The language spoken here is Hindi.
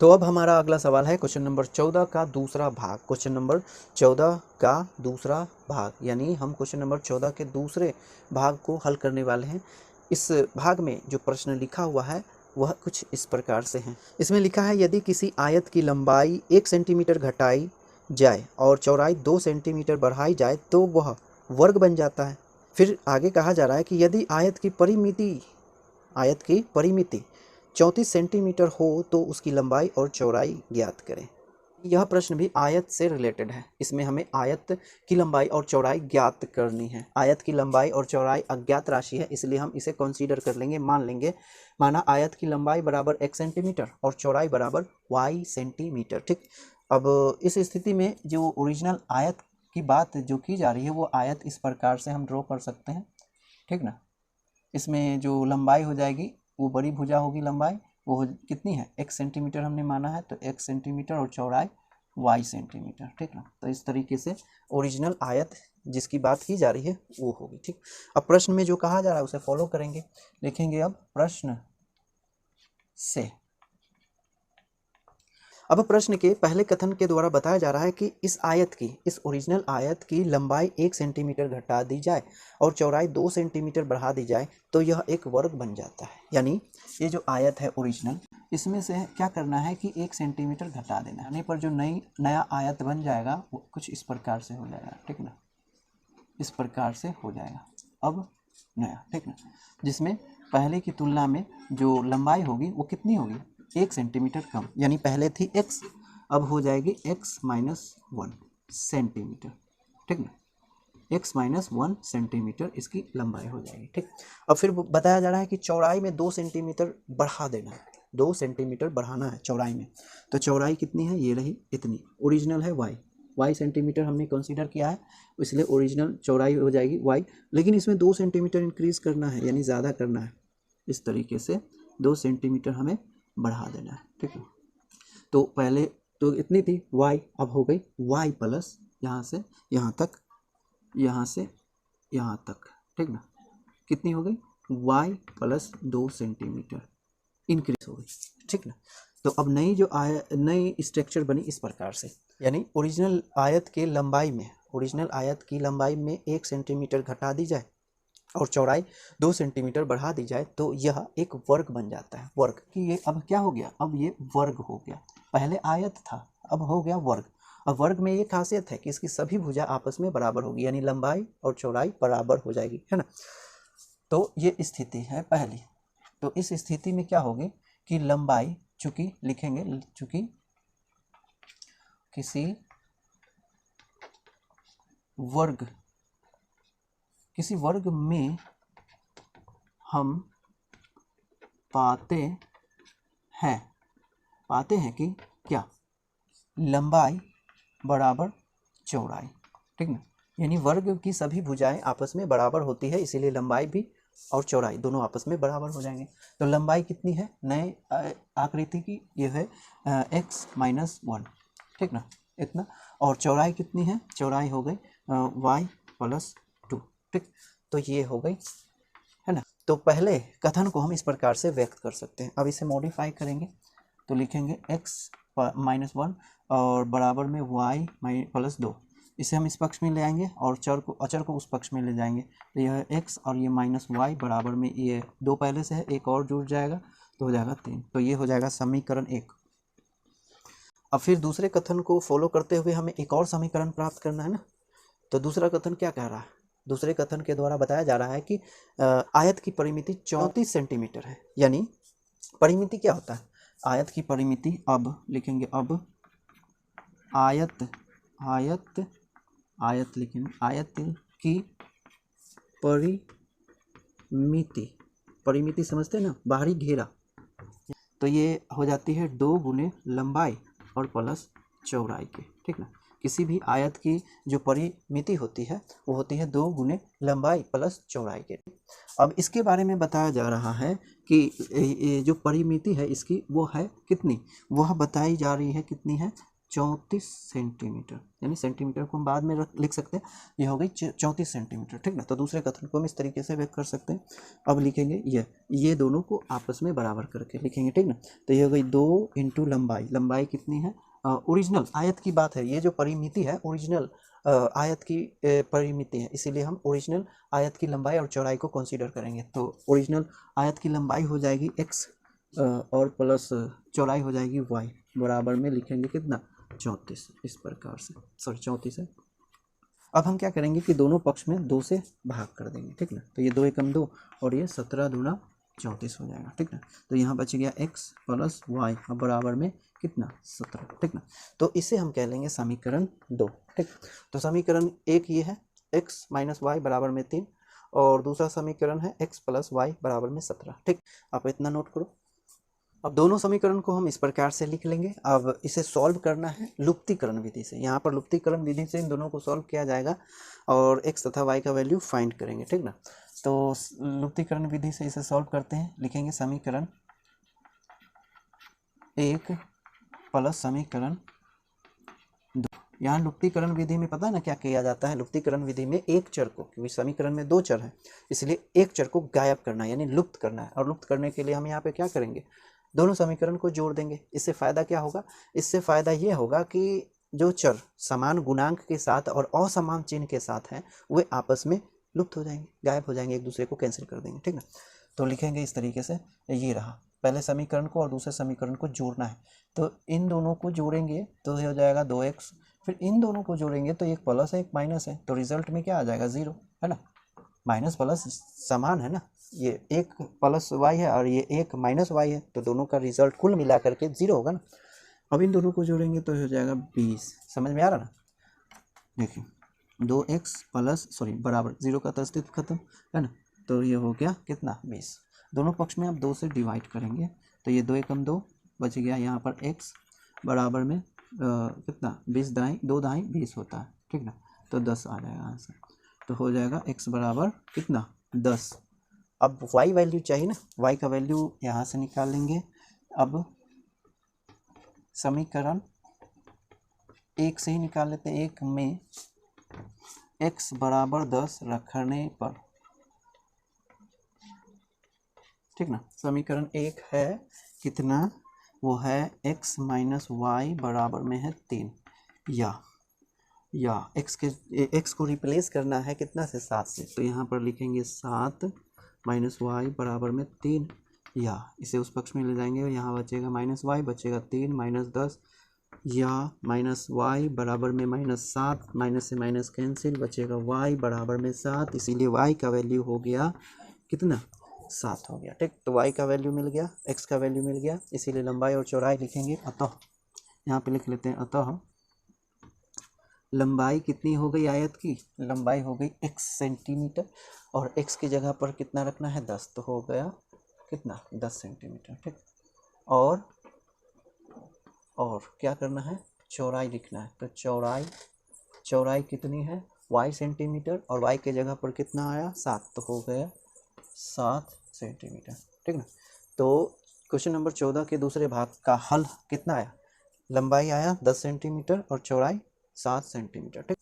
तो अब हमारा अगला सवाल है क्वेश्चन नंबर 14 का दूसरा भाग। क्वेश्चन नंबर 14 का दूसरा भाग, यानी हम क्वेश्चन नंबर 14 के दूसरे भाग को हल करने वाले हैं। इस भाग में जो प्रश्न लिखा हुआ है वह कुछ इस प्रकार से है। इसमें लिखा है, यदि किसी आयत की लंबाई 1 सेंटीमीटर घटाई जाए और चौड़ाई 2 सेंटीमीटर बढ़ाई जाए तो वह वर्ग बन जाता है। फिर आगे कहा जा रहा है कि यदि आयत की परिमिति 34 सेंटीमीटर हो तो उसकी लंबाई और चौड़ाई ज्ञात करें। यह प्रश्न भी आयत से रिलेटेड है। इसमें हमें आयत की लंबाई और चौड़ाई ज्ञात करनी है। आयत की लंबाई और चौड़ाई अज्ञात राशि है, इसलिए हम इसे कंसीडर कर लेंगे, मान लेंगे। माना आयत की लंबाई बराबर x सेंटीमीटर और चौड़ाई बराबर y सेंटीमीटर। ठीक, अब इस स्थिति में जो ओरिजिनल आयत की बात जो की जा रही है वो आयत इस प्रकार से हम ड्रॉ कर सकते हैं। ठीक ना, इसमें जो लंबाई हो जाएगी वो बड़ी भुजा होगी, लंबाई वो कितनी है, x सेंटीमीटर हमने माना है, तो x सेंटीमीटर और चौड़ाई y सेंटीमीटर। ठीक ना, तो इस तरीके से ओरिजिनल आयत जिसकी बात की जा रही है वो होगी। ठीक, अब प्रश्न में जो कहा जा रहा है उसे फॉलो करेंगे। लिखेंगे अब प्रश्न से। अब प्रश्न के पहले कथन के द्वारा बताया जा रहा है कि इस ओरिजिनल आयत की लंबाई 1 सेंटीमीटर घटा दी जाए और चौड़ाई 2 सेंटीमीटर बढ़ा दी जाए तो यह एक वर्ग बन जाता है। यानी ये जो आयत है ओरिजिनल, इसमें से क्या करना है कि 1 सेंटीमीटर घटा देना है, पर जो नया आयत बन जाएगा वो कुछ इस प्रकार से हो जाएगा। ठीक ना, इस प्रकार से हो जाएगा अब नया। ठीक ना, जिसमें पहले की तुलना में जो लंबाई होगी वो कितनी होगी, 1 सेंटीमीटर कम, यानी पहले थी x, अब हो जाएगी x माइनस 1 सेंटीमीटर। ठीक ना, x माइनस 1 सेंटीमीटर इसकी लंबाई हो जाएगी। ठीक, अब फिर बताया जा रहा है कि चौड़ाई में 2 सेंटीमीटर बढ़ा देना है, 2 सेंटीमीटर बढ़ाना है चौड़ाई में। तो चौड़ाई कितनी है, ये रही इतनी, ओरिजिनल है y सेंटीमीटर हमने कंसीडर किया है, इसलिए ओरिजिनल चौड़ाई हो जाएगी y, लेकिन इसमें 2 सेंटीमीटर इंक्रीज करना है, यानी ज़्यादा करना है। इस तरीके से 2 सेंटीमीटर हमें बढ़ा देना है। ठीक है, तो पहले तो इतनी थी y, अब हो गई y प्लस यहाँ से यहाँ तक, यहाँ से यहाँ तक। ठीक ना, कितनी हो गई, y प्लस 2 सेंटीमीटर इंक्रीज हो गई। ठीक ना, तो अब नई स्ट्रक्चर बनी इस प्रकार से, यानी ओरिजिनल आयत की लंबाई में 1 सेंटीमीटर घटा दी जाए और चौड़ाई 2 सेंटीमीटर बढ़ा दी जाए तो यह एक वर्ग बन जाता है। वर्ग कि ये अब क्या हो गया, अब ये वर्ग हो गया, पहले आयत था अब हो गया वर्ग। अब वर्ग में ये खासियत है कि इसकी सभी भुजा आपस में बराबर होगी, यानी लंबाई और चौड़ाई बराबर हो जाएगी, है ना। तो ये स्थिति है पहली। तो इस स्थिति में क्या होगी कि लंबाई, चूंकि लिखेंगे, चूंकि किसी वर्ग में हम पाते हैं कि क्या, लंबाई बराबर चौड़ाई। ठीक ना, यानी वर्ग की सभी भुजाएं आपस में बराबर होती है, इसीलिए लंबाई भी और चौड़ाई दोनों आपस में बराबर हो जाएंगे। तो लंबाई कितनी है नए आकृति की, ये है x माइनस 1। ठीक ना, इतना, और चौड़ाई कितनी है, चौड़ाई हो गई y प्लस 2। ठीक, तो ये हो गई, है ना। तो पहले कथन को हम इस प्रकार से व्यक्त कर सकते हैं। अब इसे मॉडिफाई करेंगे तो लिखेंगे x माइनस 1 और बराबर में y प्लस 2, इसे हम इस पक्ष में ले आएंगे और अचर को उस पक्ष में ले जाएंगे। तो यह x और ये माइनस y बराबर में, ये 2 पहले से है, एक और जुड़ जाएगा तो हो जाएगा 3। तो ये हो जाएगा समीकरण 1। अब फिर दूसरे कथन को फॉलो करते हुए हमें एक और समीकरण प्राप्त करना है ना। तो दूसरा कथन क्या कह रहा है, दूसरे कथन के द्वारा बताया जा रहा है कि आयत की परिमिति 34 सेंटीमीटर है। यानी परिमिति क्या होता है, आयत की परिमिति, अब लिखेंगे, अब आयत लिखेंगे, आयत की परिमिति समझते हैं ना, बाहरी घेरा, तो ये हो जाती है 2 गुने लंबाई और प्लस चौड़ाई के। ठीक ना, किसी भी आयत की जो परिमिति होती है वो होती है 2 गुने लंबाई प्लस चौड़ाई के। अब इसके बारे में बताया जा रहा है कि ये जो परिमिति है इसकी वो है कितनी, वह बताई जा रही है कितनी है, 34 सेंटीमीटर, यानी सेंटीमीटर को हम बाद में लिख सकते हैं, ये हो गई 34 सेंटीमीटर, ठीक ना। तो दूसरे कथन को हम इस तरीके से व्यक्त कर सकते हैं। अब लिखेंगे ये दोनों को आपस में बराबर करके लिखेंगे, ठीक ना। तो ये हो गई 2 इंटू लंबाई, लंबाई कितनी है, ओरिजिनल आयत की बात है, ये जो परिमिति है ओरिजिनल आयत की परिमिति है, इसीलिए हम ओरिजिनल आयत की लंबाई और चौड़ाई को कंसीडर करेंगे। तो ओरिजिनल आयत की लंबाई हो जाएगी x और प्लस चौड़ाई हो जाएगी y, बराबर में लिखेंगे कितना 34, इस प्रकार से, सॉरी 34 है। अब हम क्या करेंगे कि दोनों पक्ष में 2 से भाग कर देंगे, ठीक ना। तो ये 2 एकम 2 और ये 17 दूना 34 हो जाएगा, ठीक ना। तो यहाँ बच गया x प्लस वाई, अब बराबर में कितना 17, ठीक ना। तो इसे हम कह लेंगे समीकरण 2, ठीक। तो समीकरण 1 ये है x माइनस वाई बराबर में 3, और दूसरा समीकरण है x प्लस वाई बराबर में 17, ठीक। आप इतना नोट करो। अब दोनों समीकरण को हम इस प्रकार से लिख लेंगे। अब इसे सॉल्व करना है लुप्तीकरण विधि से, यहाँ पर लुप्तीकरण विधि से इन दोनों को सॉल्व किया जाएगा और x तथा y का वैल्यू फाइंड करेंगे, ठीक ना। तो लुप्तीकरण विधि से इसे सॉल्व करते हैं, लिखेंगे समीकरण 1 प्लस समीकरण 2। यहाँ लुप्तीकरण विधि में पता है ना क्या किया जाता है, लुप्तीकरण विधि में एक चर को, क्योंकि समीकरण में 2 चर हैं, इसलिए एक चर को गायब करना है, यानी लुप्त करना है। और लुप्त करने के लिए हम यहाँ पे क्या करेंगे, दोनों समीकरण को जोड़ देंगे। इससे फायदा क्या होगा, इससे फायदा ये होगा कि जो चर समान गुणांक के साथ और असमान चिन्ह के साथ हैं वे आपस में लुप्त हो जाएंगे, गायब हो जाएंगे, एक दूसरे को कैंसिल कर देंगे, ठीक ना। तो लिखेंगे इस तरीके से, ये रहा पहले समीकरण को और दूसरे समीकरण को जोड़ना है। तो इन दोनों को जोड़ेंगे तो ये हो जाएगा 2x, फिर इन दोनों को जोड़ेंगे तो एक प्लस है एक माइनस है, तो रिजल्ट में क्या आ जाएगा 0, है ना। माइनस प्लस समान है ना, ये एक प्लस वाई है और ये एक माइनस वाई है, तो दोनों का रिजल्ट कुल मिला करके 0 होगा ना। अब इन दोनों को जोड़ेंगे तो हो जाएगा 20, समझ में आ रहा ना। देखिए 2x प्लस सॉरी बराबर 0 का तो अस्तित्व खत्म, है ना। तो ये हो गया कितना 20, दोनों पक्ष में आप 2 से डिवाइड करेंगे तो ये 2 एकम 2 बच गया, यहाँ पर x बराबर में कितना 20 दाई 2 दाई 20 होता है, ठीक ना। तो 10 आ जाएगा आंसर, तो हो जाएगा x बराबर कितना 10। अब y वैल्यू चाहिए ना, y का वैल्यू यहाँ से निकाल लेंगे। अब समीकरण 1 से ही निकाल लेते हैं, 1 में x बराबर 10 रखने पर, ठीक ना। समीकरण 1 है कितना, वो है x माइनस वाई बराबर में है 3, या x को रिप्लेस करना है कितना से 7 से, तो यहाँ पर लिखेंगे 7 माइनस वाई बराबर में 3, या इसे उस पक्ष में ले जाएंगे, यहाँ बचेगा माइनस वाई, बचेगा 3 माइनस 10, या माइनस वाई बराबर में माइनस 7, माइनस से माइनस कैंसिल, बचेगा वाई बराबर में 7, इसीलिए वाई का वैल्यू हो गया कितना 7 हो गया, ठीक। तो y का वैल्यू मिल गया, x का वैल्यू मिल गया, इसीलिए लंबाई और चौड़ाई लिखेंगे। अतः यहाँ पे लिख लेते हैं, अतः लंबाई कितनी हो गई आयत की, लंबाई हो गई x सेंटीमीटर, और x की जगह पर कितना रखना है 10, तो हो गया कितना 10 सेंटीमीटर, ठीक। और क्या करना है, चौड़ाई लिखना है, तो चौड़ाई कितनी है y सेंटीमीटर, और y के जगह पर कितना आया 7, तो हो गया 7 सेंटीमीटर, ठीक ना। तो क्वेश्चन नंबर 14 के दूसरे भाग का हल कितना आया, लंबाई आया 10 सेंटीमीटर और चौड़ाई 7 सेंटीमीटर, ठीक।